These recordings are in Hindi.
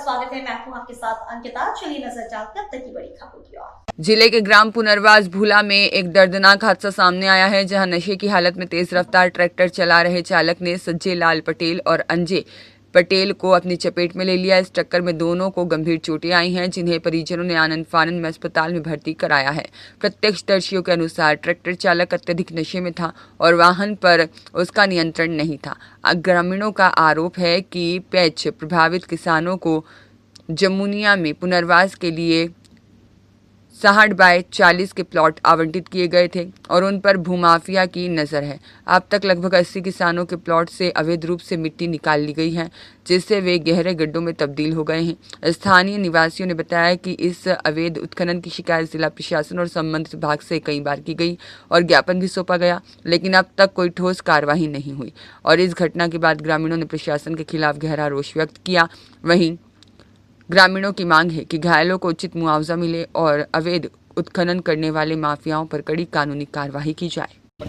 स्वागत है। मैं हूं आपके साथ अंकिता। चलिए नजर डालते हैं अब तक की बड़ी खबरों की ओर। जिले के ग्राम पुनर्वास भूला में एक दर्दनाक हादसा सामने आया है, जहां नशे की हालत में तेज रफ्तार ट्रैक्टर चला रहे चालक ने सज्जे लाल पटेल और अंजे पटेल को अपनी चपेट में ले लिया। इस टक्कर में दोनों को गंभीर चोटें आई हैं, जिन्हें परिजनों ने आनंद फानंद में अस्पताल में भर्ती कराया है। प्रत्यक्षदर्शियों के अनुसार ट्रैक्टर चालक अत्यधिक नशे में था और वाहन पर उसका नियंत्रण नहीं था। ग्रामीणों का आरोप है कि पैच प्रभावित किसानों को जमुनिया में पुनर्वास के लिए 60/40 के प्लॉट आवंटित किए गए थे और उन पर भूमाफिया की नज़र है। अब तक लगभग 80 किसानों के प्लॉट से अवैध रूप से मिट्टी निकाल ली गई है, जिससे वे गहरे गड्ढों में तब्दील हो गए हैं। स्थानीय निवासियों ने बताया कि इस अवैध उत्खनन की शिकायत जिला प्रशासन और संबंधित विभाग से कई बार की गई और ज्ञापन भी सौंपा गया, लेकिन अब तक कोई ठोस कार्रवाई नहीं हुई। और इस घटना के बाद ग्रामीणों ने प्रशासन के खिलाफ गहरा रोष व्यक्त किया। वहीं ग्रामीणों की मांग है कि घायलों को उचित मुआवजा मिले और अवैध उत्खनन करने वाले माफियाओं पर कड़ी कानूनी कार्रवाई की जाए।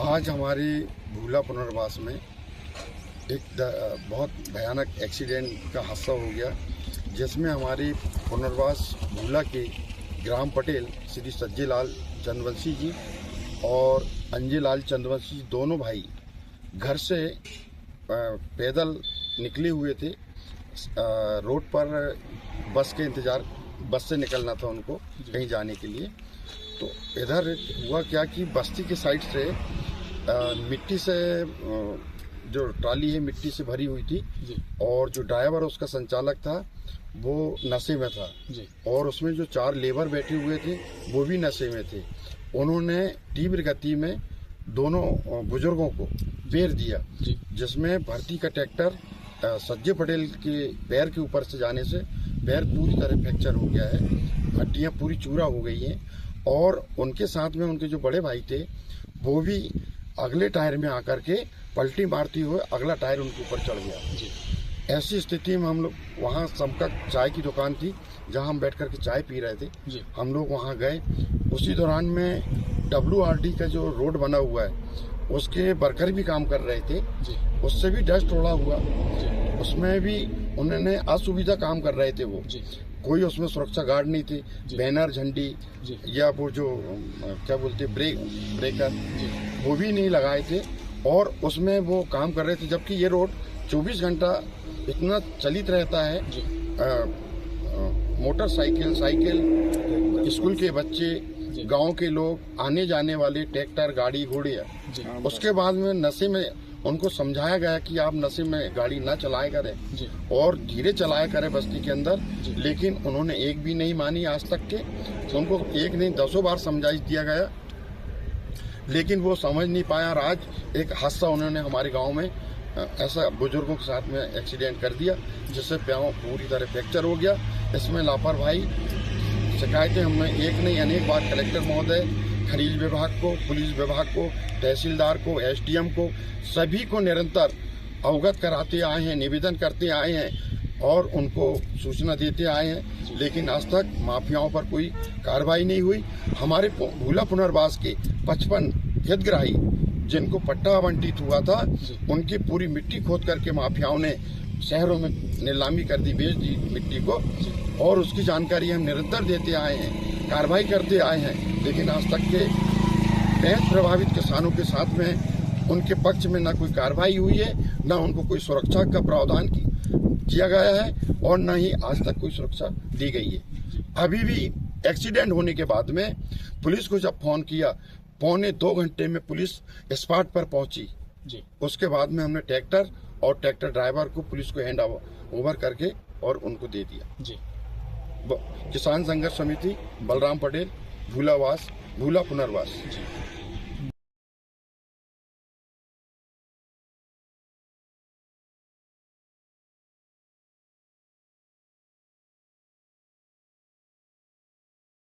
आज हमारी भूला पुनर्वास में एक बहुत भयानक एक्सीडेंट का हादसा हो गया, जिसमें हमारी पुनर्वास भूला के ग्राम पटेल श्री सज्जेलाल चंद्रवंशी जी और अंजेलाल चंद्रवंशी जी दोनों भाई घर से पैदल निकले हुए थे। रोड पर बस के इंतज़ार, बस से निकलना था उनको कहीं जाने के लिए। तो इधर हुआ क्या कि बस्ती के साइड से मिट्टी से जो ट्राली है मिट्टी से भरी हुई थी और जो ड्राइवर उसका संचालक था वो नशे में था और उसमें जो 4 लेबर बैठे हुए थे वो भी नशे में थे। उन्होंने तीव्र गति में दोनों बुजुर्गों को पैर दिया, जिसमें भर्ती का ट्रैक्टर सज्जे पटेल के पैर के ऊपर से जाने से पैर पूरी तरह फ्रैक्चर हो गया है, हड्डियां पूरी चूरा हो गई हैं। और उनके साथ में उनके जो बड़े भाई थे वो भी अगले टायर में आकर के पलटी मारती हुए अगला टायर उनके ऊपर चढ़ गया। ऐसी स्थिति में हम लोग वहाँ समकक्ष चाय की दुकान थी जहाँ हम बैठ कर के चाय पी रहे थे, हम लोग वहाँ गए। उसी दौरान में WRD का जो रोड बना हुआ है उसके वर्कर भी काम कर रहे थे, उससे भी डस्ट उड़ा हुआ, उसमें भी उन्होंने असुविधा काम कर रहे थे। वो कोई उसमें सुरक्षा गार्ड नहीं थे, बैनर झंडी या वो जो क्या बोलते ब्रेकर वो भी नहीं लगाए थे और उसमें वो काम कर रहे थे। जबकि ये रोड 24 घंटा इतना चलित रहता है, मोटरसाइकिल, साइकिल, स्कूल के बच्चे, गांव के लोग, आने जाने वाले ट्रैक्टर, गाड़ी, घोड़े। उसके बाद में नशे में उनको समझाया गया कि आप नशे में गाड़ी ना चलाया करें और धीरे चलाया करें बस्ती के अंदर, लेकिन उन्होंने एक भी नहीं मानी आज तक के। तो उनको एक नहीं 10 बार समझाइश दिया गया, लेकिन वो समझ नहीं पाया। और आज एक हादसा उन्होंने हमारे गाँव में ऐसा बुजुर्गों के साथ में एक्सीडेंट कर दिया, जिससे पाँव पूरी तरह फ्रैक्चर हो गया। इसमें लापरवाही शिकायतें हमने एक नहीं अनेक बार कलेक्टर महोदय, खनिज विभाग को, पुलिस विभाग को, तहसीलदार को, SDM को, सभी को निरंतर अवगत कराते आए हैं, निवेदन करते आए हैं और उनको सूचना देते आए हैं, लेकिन आज तक माफियाओं पर कोई कार्रवाई नहीं हुई। हमारे भूला पुनर्वास के 55 हितग्राही जिनको पट्टा आवंटित हुआ था, उनकी पूरी मिट्टी खोद करके माफियाओं ने शहरों में नीलामी कर दी, बेच दी मिट्टी को, और उसकी जानकारी हम निरंतर देते आए हैं, कार्रवाई करते आए हैं। लेकिन आज तक के पैच प्रभावित किसानों के साथ में उनके पक्ष में न कोई कार्रवाई हुई है, न उनको कोई सुरक्षा का प्रावधान किया गया है और न ही आज तक कोई सुरक्षा दी गई है। अभी भी एक्सीडेंट होने के बाद में पुलिस को जब फोन किया, 1.25 घंटे में पुलिस स्पॉट पर पहुंची। उसके बाद में हमने ट्रैक्टर और ट्रैक्टर ड्राइवर को पुलिस को हैंड ओवर करके और उनको दे दिया। किसान संघर्ष समिति बलराम पटेल, भूला पुनर्वास।